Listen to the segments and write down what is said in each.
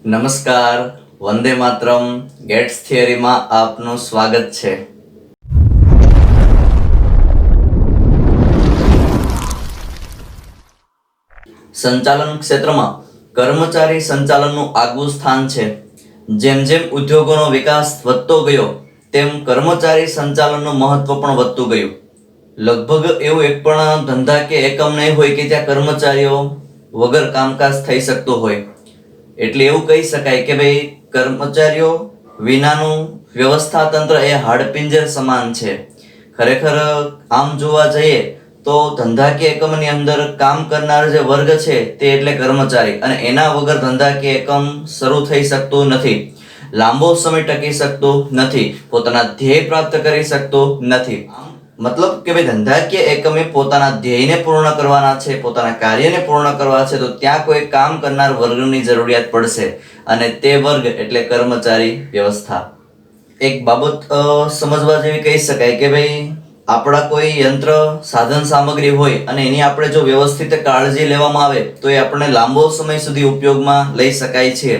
નમસ્કાર, વંદે માતરમ. ગેટ્સ થિયરીમાં આપનું સ્વાગત છે. સંચાલન ક્ષેત્રમાં કર્મચારી સંચાલનનું આગવું સ્થાન છે. જેમ જેમ ઉદ્યોગોનો વિકાસ વધતો ગયો તેમ કર્મચારી સંચાલનનું મહત્વ પણ વધતું ગયું. લગભગ એવું એક પણ ધંધા કે એકમ નહીં હોય કે જ્યાં કર્મચારીઓ વગર કામકાજ થઈ શકતું હોય. એટલે એવું કહી શકાય કે ભાઈ કર્મચારીઓ વિનાનું વ્યવસ્થા તંત્ર એ હાડપિંજર સમાન છે. ખરેખર આમ જોવા જઈએ તો ધંધાકીય એકમની અંદર કામ કરનાર જે વર્ગ છે તે એટલે કર્મચારી, અને એના વગર ધંધાકીય એકમ શરૂ થઈ શકતું નથી, લાંબો સમય ટકી શકતું નથી, પોતાના ધ્યેય પ્રાપ્ત કરી શકતું નથી. મતલબ કે ભાઈ ધંધાકીય એકમે પોતાના ધ્યેયને પૂર્ણ કરવાના છે, પોતાના કાર્યને પૂર્ણ કરવા છે, તો ત્યાં કોઈ કામ કરનાર વર્ગની જરૂરિયાત પડશે, અને તે વર્ગ એટલે કર્મચારી વ્યવસ્થા. એક બાબત સમજવા જેવી કહી શકાય કે ભાઈ આપણા કોઈ યંત્ર સાધન સામગ્રી હોય અને એની આપણે જો વ્યવસ્થિત કાળજી લેવામાં આવે તો એ આપણે લાંબો સમય સુધી ઉપયોગમાં લઈ શકાય છે.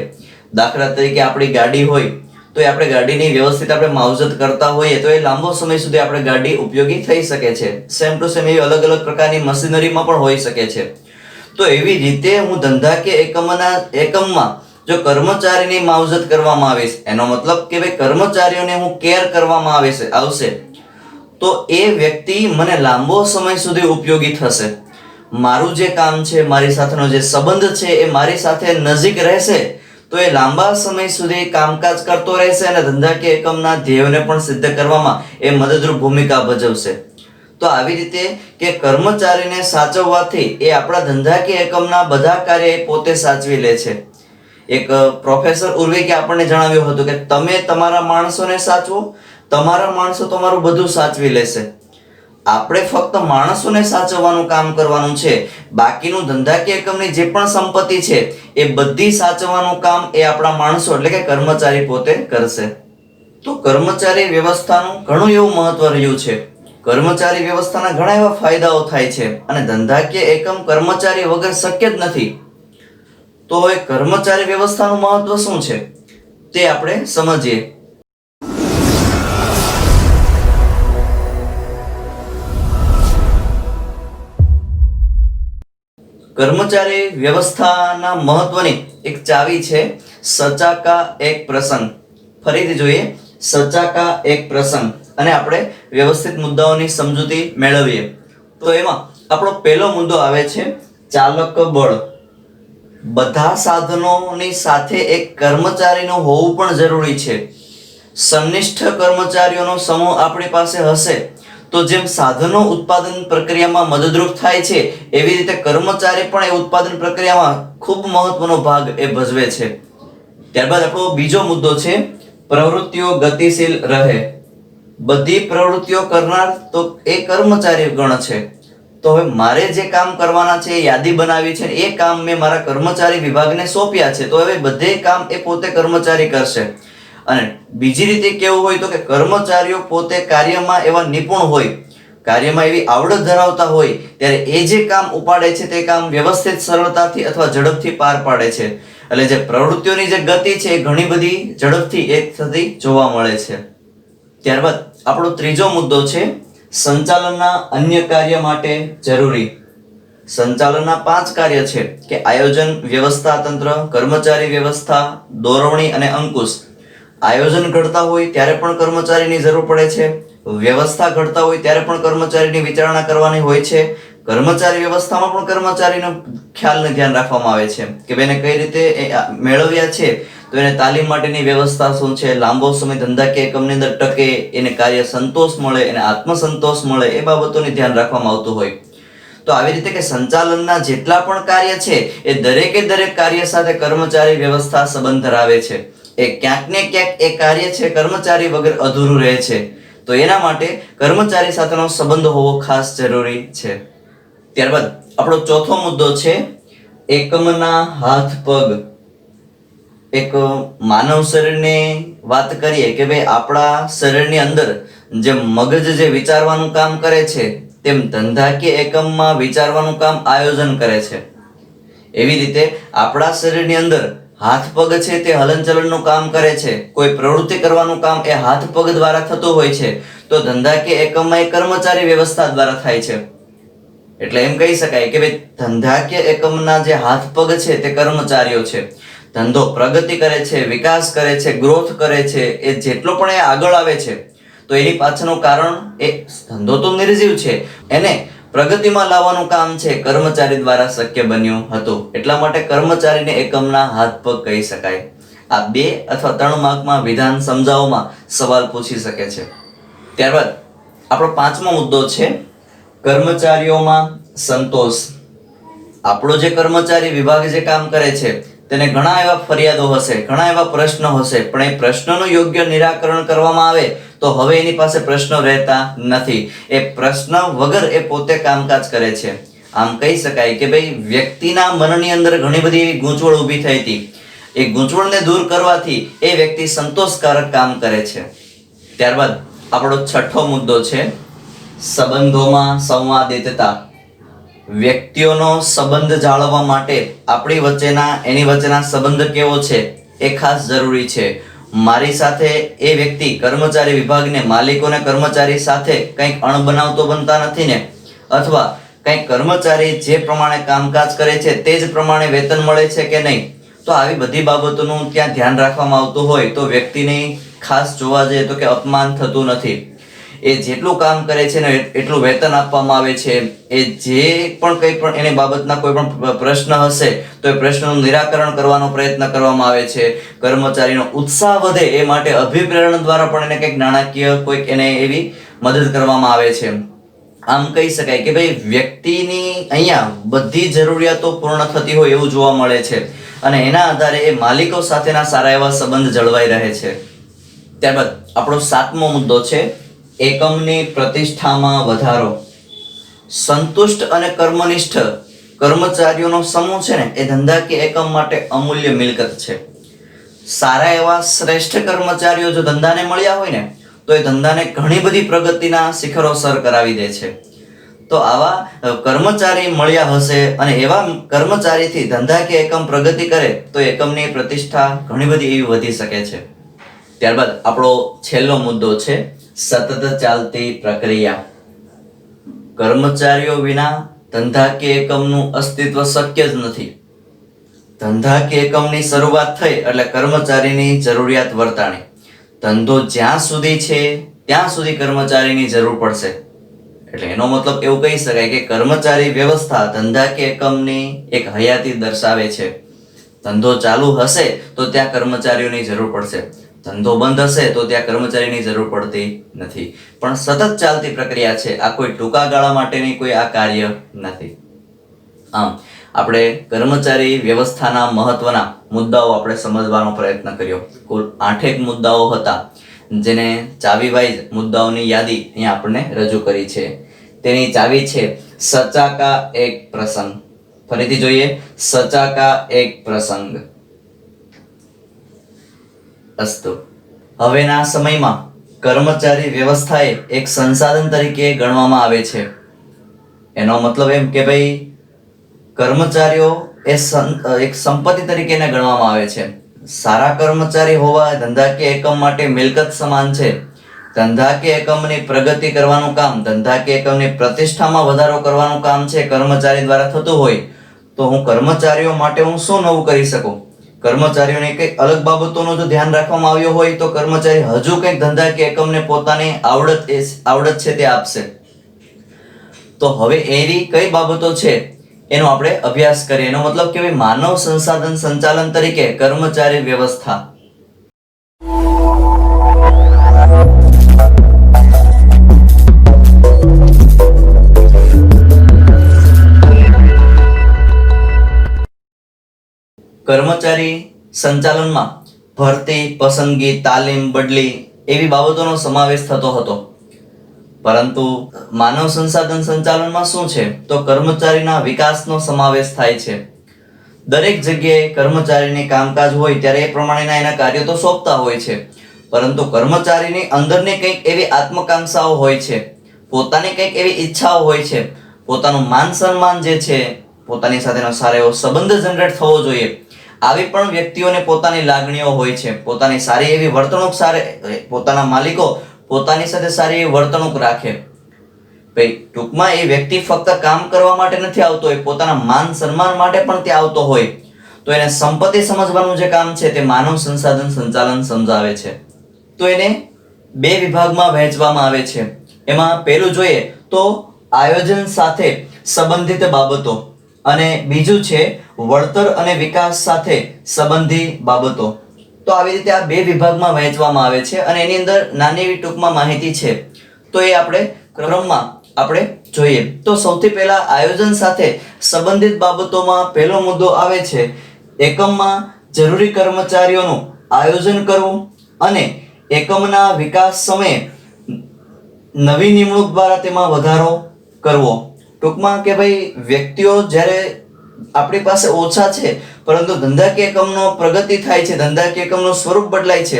દાખલા તરીકે આપણી ગાડી હોય તો એ આપણે ગાડીની વ્યવસ્થિત આપણે માવજત કરતા હોઈએ તો એ લાંબો સમય સુધી આપણે ગાડી ઉપયોગી થઈ શકે છે. સેમ ટુ સેમ એવી અલગ અલગ પ્રકારની મશીનરીમાં પણ હોઈ શકે છે. તો એવી રીતે હું ધંધાકીય એકમમાં જો કર્મચારીની માવજત કરવામાં આવે છે, એનો મતલબ કે ભાઈ કર્મચારીઓને હું કેર કરવામાં આવશે તો એ વ્યક્તિ મને લાંબો સમય સુધી ઉપયોગી થશે. મારું જે કામ છે, મારી સાથેનો જે સંબંધ છે એ મારી સાથે નજીક રહેશે તો એ લાંબા સમય સુધી કામકાજ કરતો રહેશે અને ધંધાકીય એકમના ધ્યેયોને પણ સિદ્ધ કરવામાં એ મદદરૂપ ભૂમિકા ભજવશે. તો આવી રીતે કે કર્મચારીને સાચવવાથી એ આપણા ધંધાકીય એકમના બધા કાર્ય પોતે સાચવી લે છે. એક પ્રોફેસર ઉર્વિકે આપણને જણાવ્યું હતું કે તમે તમારા માણસોને સાચવો, તમારા માણસો તમારું બધું સાચવી લેશે. આપણે ફક્ત માણસોને સાચવવાનું કામ કરવાનું છે. બાકીનું ધંધાકીય એકમની જે પણ સંપત્તિ છે એ બધી સાચવવાનું કામ એ આપણા માણસો એટલે કે કર્મચારી પોતે કરશે. તો કર્મચારી વ્યવસ્થાનું ઘણું એવું મહત્વ રહ્યું છે. કર્મચારી વ્યવસ્થાના ઘણા એવા ફાયદાઓ થાય છે અને ધંધાકીય એકમ કર્મચારી વગર શક્ય જ નથી. તો હવે કર્મચારી વ્યવસ્થાનું મહત્વ શું છે તે આપણે સમજીએ. કર્મચારી વ્યવસ્થાના મહત્વની એક ચાવી છે સચાકા એક પ્રસંગ. ફરીથી જોઈએ, સચાકા એક પ્રસંગ, અને આપણે વ્યવસ્થિત મુદ્દાઓની સમજૂતી મેળવીએ. તો એમાં આપણો પહેલો મુદ્દો આવે છે ચાલક બળ. બધા સાધનોની સાથે એક કર્મચારીનું હોવું પણ જરૂરી છે. સંનિષ્ઠ કર્મચારીઓનો સમૂહ આપણી પાસે હશે તો જેમ સાધનો ઉત્પાદન પ્રક્રિયામાં મદદરૂપ થાય છે એવી રીતે કર્મચારી પણ એ ઉત્પાદન પ્રક્રિયામાં ખૂબ મહત્વનો ભાગ એ ભજવે છે. ત્યારબાદ આપણો બીજો મુદ્દો છે પ્રવૃત્તિઓ ગતિશીલ રહે. બધી પ્રવૃત્તિઓ કરનાર તો એ કર્મચારી ગણ છે. તો હવે મારે જે કામ કરવાના છે, યાદી બનાવી છે, એ કામ મેં મારા કર્મચારી વિભાગને સોંપ્યા છે, તો હવે બધે કામ એ પોતે કર્મચારી કરશે. અને બીજી રીતે કેવું હોય તો કે કર્મચારીઓ પોતે કાર્યમાં એવા નિપુણ હોય, કાર્યમાં એવી આવડત ધરાવતા હોય ત્યારે એ જે કામ ઉપાડે છે તે કામ વ્યવસ્થિત સરળતાથી અથવા ઝડપથી પાર પાડે છે. એટલે જે પ્રવૃત્તિઓની જે ગતિ છે એ ઘણી બધી ઝડપથી એક થતી જોવા મળે છે. ત્યારબાદ આપણો ત્રીજો મુદ્દો છે સંચાલનના અન્ય કાર્ય માટે જરૂરી. સંચાલનના 5 કાર્ય છે કે આયોજન, વ્યવસ્થા તંત્ર, કર્મચારી વ્યવસ્થા, દોરવણી અને અંકુશ. આયોજન ઘડતા હોય ત્યારે પણ કર્મચારીની જરૂર પડે છે. વ્યવસ્થા ઘડતા હોય ત્યારે પણ કર્મચારીની વિચારણા કરવાની હોય છે. કર્મચારી વ્યવસ્થામાં પણ કર્મચારીનો ખ્યાલને ધ્યાન રાખવામાં આવે છે કે બેને કઈ રીતે મેળવ્યા છે, તો એને તાલીમ માટેની વ્યવસ્થા શું છે, લાંબો સમય ધંધાકીય એકમની અંદર ટકે, એને કાર્ય સંતોષ મળે, એને આત્મસંતોષ મળે, એ બાબતોની ધ્યાન રાખવામાં આવતું હોય. તો આવી રીતે કે સંચાલનના જેટલા પણ કાર્ય છે એ દરેકે દરેક કાર્ય સાથે કર્મચારી વ્યવસ્થા સંબંધ ધરાવે છે. એ ક્યાંક ને ક્યાંક એ કાર્ય છે કર્મચારી વગર અધૂરું રહે છે. તો એના માટે કર્મચારી સાથેનો સંબંધ હોવો ખાસ જરૂરી છે. ત્યારબાદ આપણો ચોથો મુદ્દો છે એકમના હાથ પગ. એક માનવ શરીરની વાત કરીએ કે ભાઈ આપણા શરીરની અંદર જે મગજ જે વિચારવાનું કામ કરે છે તેમ ધંધાકીય એકમમાં વિચારવાનું કામ આયોજન કરે છે. એવી રીતે આપણા શરીરની અંદર હાથ પગ છે તે હલનચલનનું કામ કરે છે, કોઈ પ્રવૃત્તિ કરવાનું કામ એ હાથ પગ દ્વારા થતું હોય છે, તો ધંધાકીય એકમમાં એ કર્મચારી વ્યવસ્થા દ્વારા થાય છે. એટલે એમ કહી શકાય કે ભાઈ ધંધાકીય એકમના જે હાથ પગ છે તે કર્મચારીઓ છે. ધંધો પ્રગતિ કરે છે, વિકાસ કરે છે, ગ્રોથ કરે છે, એ જેટલો પણ એ આગળ આવે છે તો એની પાછળનું કારણ એ ધંધો તો નિર્જીવ છે, એને પ્રગતિમાં લાવવાનું કામ છે કર્મચારી દ્વારા શક્ય બન્યું હતું. એટલા માટે કર્મચારીને એકમના હાથ પગ કહી શકાય. આ 2 અથવા 3 માર્કમાં વિધાન સમજાવવામાં સવાલ પૂછી શકે છે. ત્યારબાદ આપણો 5મો મુદ્દો છે કર્મચારીઓમાં સંતોષ. આપણો જે કર્મચારી વિભાગ જે કામ કરે છે તેને ઘણા એવા ફરિયાદો હશે, ઘણા એવા પ્રશ્નો હશે, પણ એ પ્રશ્નોનું યોગ્ય નિરાકરણ કરવામાં આવે તો હવે એની પાસે પ્રશ્નો રહેતા નથી. એ પ્રશ્ન વગર એ પોતે કામકાજ કરે છે. આમ કહી શકાય કે ભાઈ વ્યક્તિના મનની અંદર ઘણી બધી એવી ગૂંચવણ ઊભી થઈ હતી. એ ગૂંચવણને દૂર કરવાથી એ વ્યક્તિ સંતોષકારક કામ કરે છે. ત્યારબાદ આપણો 6થો મુદ્દો છે સંબંધોમાં સંવાદિતતા. વ્યક્તિઓનો સંબંધ જાળવવા માટે એની વચ્ચેના સંબંધ કેવો છે એ ખાસ જરૂરી છે. મારી સાથે એ વ્યક્તિ કર્મચારી વિભાગને માલિકોને કર્મચારી સાથે કંઈક અણબનાવ તો બનતા નથી ને, અથવા કંઈક કર્મચારી જે પ્રમાણે કામકાજ કરે છે તે જ પ્રમાણે વેતન મળે છે કે નહીં. તો આવી બધી બાબતોનું ત્યાં ધ્યાન રાખવામાં આવતું હોય તો વ્યક્તિને ખાસ જોવા જઈએ તો કે અપમાન થતું નથી. એ જેટલું કામ કરે છે ને એટલું વેતન આપવામાં આવે છે. એ જે પણ કંઈ પણ એની બાબતના કોઈ પણ પ્રશ્ન હશે તો એ પ્રશ્નનું નિરાકરણ કરવાનો પ્રયત્ન કરવામાં આવે છે. કર્મચારીનો ઉત્સાહ વધે એ માટે અભિપ્રેરણ દ્વારા પણ એને કંઈક નાણાકીય કોઈક એને એવી મદદ કરવામાં આવે છે. આમ કહી શકાય કે ભાઈ વ્યક્તિની અહીંયા બધી જરૂરિયાતો પૂર્ણ થતી હોય એવું જોવા મળે છે અને એના આધારે એ માલિકો સાથેના સારા એવા સંબંધ જળવાઈ રહે છે. ત્યારબાદ આપણો 7મો મુદ્દો છે એકમની પ્રતિષ્ઠામાં વધારો. સંતુષ્ટ અને કર્મનિષ્ઠ કર્મચારીઓનો સમૂહ છે ને એ ધંધાકીય એકમ માટે અમૂલ્ય મિલકત છે. સારા એવા શ્રેષ્ઠ કર્મચારીઓ જો ધંધાને મળ્યા હોય ને તો એ ધંધાને ઘણી બધી પ્રગતિના શિખરો સર કરાવી દે છે. તો આવા કર્મચારી મળ્યા હશે અને એવા કર્મચારીથી ધંધાકીય એકમ પ્રગતિ કરે તો એકમની પ્રતિષ્ઠા ઘણી બધી એવી વધી શકે છે. ત્યારબાદ આપણો છેલ્લો મુદ્દો છે સતત ચાલતી પ્રક્રિયા. કર્મચારીઓ વિના ધંધાકીય એકમનું અસ્તિત્વ શક્ય જ નથી. ધંધાકીય એકમની શરૂઆત થઈ એટલે કર્મચારીની જરૂરિયાત વર્તાણી. ધંધો જ્યાં સુધી છે ત્યાં સુધી કર્મચારીની જરૂર પડશે. એટલે એનો મતલબ એવું કહી શકાય કે કર્મચારી વ્યવસ્થા ધંધાકીય એકમની એક હયાતી દર્શાવે છે. ધંધો ચાલુ હશે તો ત્યાં કર્મચારીઓની જરૂર પડશે, ધંધો બંધ હશે તો ત્યાં કર્મચારીની જરૂર પડતી નથી. પણ સતત ચાલતી પ્રક્રિયા છે, આ કોઈ ટૂંકા ગાળા માટેની કોઈ આ કાર્ય નથી. આમ આપણે કર્મચારી વ્યવસ્થાના મહત્વના મુદ્દાઓ આપણે સમજવાનો પ્રયત્ન કર્યો. કુલ 8 મુદ્દાઓ હતા જેને ચાવી વાઇઝ મુદ્દાઓની યાદી અહીંયા આપણને રજૂ કરી છે. તેની ચાવી છે સચાકા એક પ્રસંગ. ફરીથી જોઈએ, સચાકા એક પ્રસંગ. અસ્તુ. હવેના સમયમાં કર્મચારી વ્યવસ્થાએ એક સંસાધન તરીકે ગણવામાં આવે છે. એનો મતલબ એમ કે ભાઈ કર્મચારીઓ એક સંપત્તિ તરીકે ગણવામાં આવે છે. સારા કર્મચારી હોવા ધંધાકીય એકમ માટે મિલકત સમાન છે. ધંધાકીય એકમની પ્રગતિ કરવાનું કામ, ધંધાકીય એકમની પ્રતિષ્ઠામાં વધારો કરવાનું કામ છે કર્મચારી દ્વારા થતું હોય તો હું કર્મચારીઓ માટે હું શું નવું કરી શકું? કર્મચારીઓને કંઈક અલગ બાબતોનું જો ધ્યાન રાખવામાં આવ્યો હોય તો કર્મચારી હજુ કંઈક ધંધાકીય એકમને પોતાની આવડત છે તે આપશે. તો હવે એવી કઈ બાબતો છે એનો આપણે અભ્યાસ કરીએ. એનો મતલબ કે માનવ સંસાધન સંચાલન તરીકે કર્મચારી વ્યવસ્થા. કર્મચારી સંચાલનમાં ભરતી, પસંદગી, તાલીમ, બદલી એવી બાબતોનો સમાવેશ થતો હતો. પરંતુ માનવ સંસાધન સંચાલનમાં શું છે તો કર્મચારીના વિકાસનો સમાવેશ થાય છે. દરેક જગ્યાએ કર્મચારીની કામકાજ હોય ત્યારે એ પ્રમાણેના એના કાર્યો તો સોંપતા હોય છે, પરંતુ કર્મચારીની અંદરની કંઈક એવી આત્મકાંક્ષાઓ હોય છે, પોતાની કંઈક એવી ઈચ્છાઓ હોય છે, પોતાનું માન સન્માન જે છે, પોતાની સાથેનો સારો એવો સંબંધ જનરેટ થવો જોઈએ. આવી પણ વ્યક્તિઓને પોતાની લાગણીઓ હોય છે, પોતાની સારી એવી વર્તણૂક પોતાના માલિકો પોતાની સાથે સારી એવી વર્તણૂક રાખે. ભાઈ ટૂંકમાં એ વ્યક્તિ ફક્ત કામ કરવા માટે નથી આવતો, એ પોતાના માન સન્માન માટે પણ ત્યાં આવતો હોય, તો એને સંપત્તિ સમજવાનું જે કામ છે તે માનવ સંસાધન સંચાલન સમજાવે છે. તો એને બે વિભાગમાં વહેંચવામાં આવે છે. એમાં પહેલું જોઈએ તો આયોજન સાથે સંબંધિત બાબતો અને બીજું છે વળતર અને વિકાસ સાથે સંબંધિત બાબતો. તો આવી રીતે આ બે વિભાગમાં વહેંચવામાં આવે છે અને એની અંદર નાની એવી ટૂંકમાં માહિતી છે, તો એ આપણે ક્રમમાં આપણે જોઈએ. તો સૌથી પહેલા આયોજન સાથે સંબંધિત બાબતોમાં પહેલો મુદ્દો આવે છે એકમમાં જરૂરી કર્મચારીઓનું આયોજન કરવું અને એકમના વિકાસ સમયે નવી નિમણૂક દ્વારા તેમાં વધારો કરવો. ટૂંકમાં કે ભાઈ વ્યક્તિઓ જ્યારે આપણી પાસે ઓછા છે પરંતુ ધંધાકીય એકમનો પ્રગતિ થાય છે, ધંધાકીય એકમનું સ્વરૂપ બદલાય છે,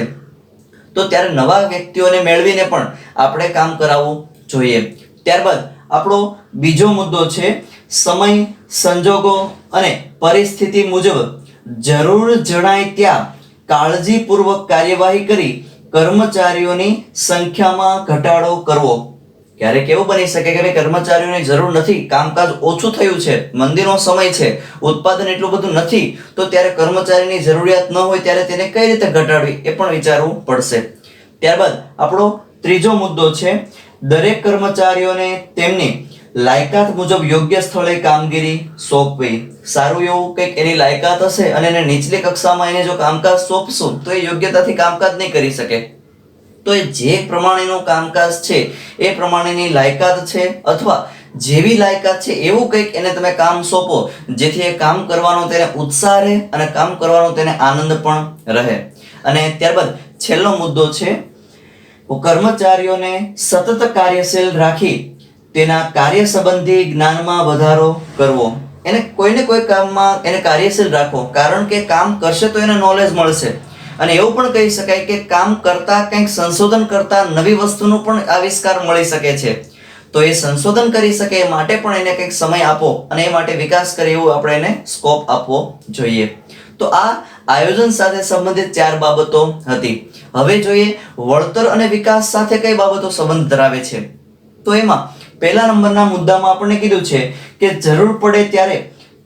તો ત્યારે નવા વ્યક્તિઓને મેળવીને પણ આપણે કામ કરાવવું જોઈએ. ત્યારબાદ આપણો બીજો મુદ્દો છે સમય, સંજોગો અને પરિસ્થિતિ મુજબ જરૂર જણાય ત્યાં કાળજીપૂર્વક કાર્યવાહી કરી કર્મચારીઓની સંખ્યામાં ઘટાડો કરવો. ક્યારેક એવું બની શકે કે ભાઈ કર્મચારીઓની જરૂર નથી, કામકાજ ઓછું થયું છે, મંદીનો સમય છે, ઉત્પાદન એટલું બધું નથી, તો ત્યારે કર્મચારીની જરૂરિયાત ન હોય ત્યારે તેને કઈ રીતે ઘટાડવી એ પણ વિચારવું પડશે. ત્યારબાદ આપણો ત્રીજો મુદ્દો છે દરેક કર્મચારીઓને તેમની લાયકાત મુજબ યોગ્ય સ્થળે કામગીરી સોંપવી. સારું એવું કંઈક એની લાયકાત હશે અને એને નીચલી કક્ષામાં એને જો કામકાજ સોંપશું તો એ યોગ્યતાથી કામકાજ નહીં કરી શકે. તો એ જે પ્રમાણેનું કામકાજ છે એ પ્રમાણેની લાયકાત છે અથવા જેવી લાયકાત છે એવું કંઈક એને તમે કામ સોંપો જેથી એ કામ કરવાનો તેને ઉત્સાહ રહે અને કામ કરવાનો તેને આનંદ પણ રહે. અને ત્યારબાદ છેલ્લો મુદ્દો છે કર્મચારીઓને સતત કાર્યશીલ રાખી તેના કાર્ય સંબંધી જ્ઞાનમાં વધારો કરવો. એને કોઈને કોઈ કામમાં એને કાર્યશીલ રાખો, કારણ કે કામ કરશે તો એને નોલેજ મળશે. અને એવું પણ કહી શકાય કે કામ કરતા કંઈક સંશોધન કરતા નવી વસ્તુનો પણ આવિષ્કાર મળી શકે છે, તો એ સંશોધન કરી શકે એ માટે પણ એને કંઈક સમય આપો અને એ માટે વિકાસ કરે એવું આપણે એને સ્કોપ આપવો જોઈએ. તો આ આયોજન સાથે સંબંધિત 4 બાબતો હતી. હવે જોઈએ વળતર અને વિકાસ સાથે કઈ બાબતો સંબંધ ધરાવે છે. તો એમાં પહેલા નંબરના મુદ્દામાં આપણે કીધું છે કે જરૂર પડે ત્યારે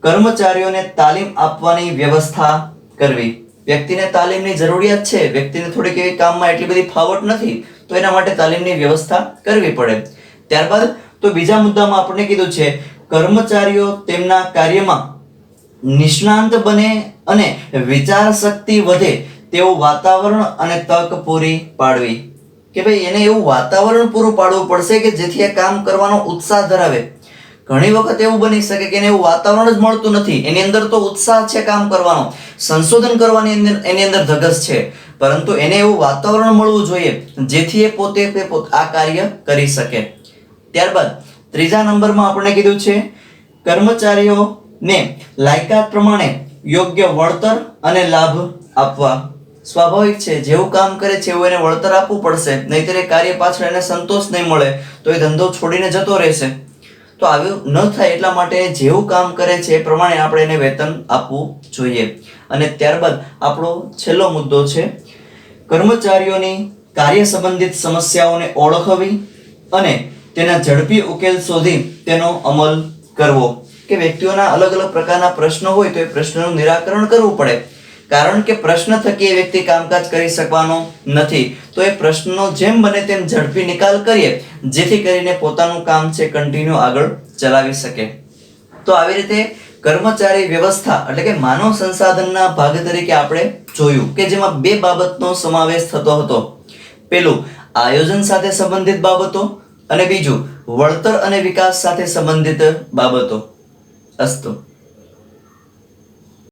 કર્મચારીઓને તાલીમ આપવાની વ્યવસ્થા કરવી. વ્યક્તિને તાલીમની જરૂરિયાત છે, વ્યક્તિને થોડીક એવી કામમાં એટલી બધી ફાવટ નથી, તો એના માટે તાલીમની વ્યવસ્થા કરવી પડે. ત્યારબાદ તો બીજા મુદ્દામાં આપણે કીધું છે કર્મચારીઓ તેમના કાર્યમાં નિષ્ણાંત બને અને વિચાર શક્તિ વધે તેવું વાતાવરણ અને તક પૂરી પાડવી. કે ભાઈ એને એવું વાતાવરણ પૂરું પાડવું પડશે કે જેથી એ કામ કરવાનો ઉત્સાહ ધરાવે. ઘણી વખત એવું બની શકે કે એને એવું વાતાવરણ જ મળતું નથી, એની અંદર તો ઉત્સાહ છે કામ કરવાનો, સંશોધન કરવાની એની અંદર ધગશ છે, પરંતુ એને એવું વાતાવરણ મળવું જોઈએ જેથી એ પોતે આ કાર્ય કરી શકે. ત્યારબાદ ત્રીજા નંબરમાં આપણે કીધું છે કર્મચારીઓને લાયકાત પ્રમાણે યોગ્ય વળતર અને લાભ આપવા. સ્વાભાવિક છે, જેવું કામ કરે છે એવું એને વળતર આપવું પડશે, નહીંતર એ કાર્ય પાછળ એને સંતોષ નહીં મળે તો એ ધંધો છોડીને જતો રહેશે. તો આવું ન થાય એટલા માટે જેવું કામ કરે છે એ પ્રમાણે આપણે એને વેતન આપવું જોઈએ. અને ત્યારબાદ આપણો છેલ્લો મુદ્દો છે કર્મચારીઓની કાર્ય સંબંધિત સમસ્યાઓને ઓળખવી અને તેના ઝડપી ઉકેલ શોધી તેનો અમલ કરવો. કે વ્યક્તિઓના અલગ અલગ પ્રકારના પ્રશ્નો હોય તો એ પ્રશ્નનું નિરાકરણ કરવું પડે, કારણ કે પ્રશ્ન થકી એ વ્યક્તિ કામકાજ કરી શકવાનો નથી, તો એ પ્રશ્નનો જેમ બને તેમ ઝડપી નિકાલ કરીએ જેથી કરીને પોતાનું કામ છે કન્ટિન્યુ આગળ ચલાવી શકે. તો આવી રીતે કર્મચારી વ્યવસ્થા એટલે કે માનવ સંસાધનના ભાગ તરીકે આપણે જોયું કે જેમાં 2 બાબતનો સમાવેશ થતો હતો. પેલું આયોજન સાથે સંબંધિત બાબતો અને બીજું વળતર અને વિકાસ સાથે સંબંધિત બાબતો. અસ્તુ.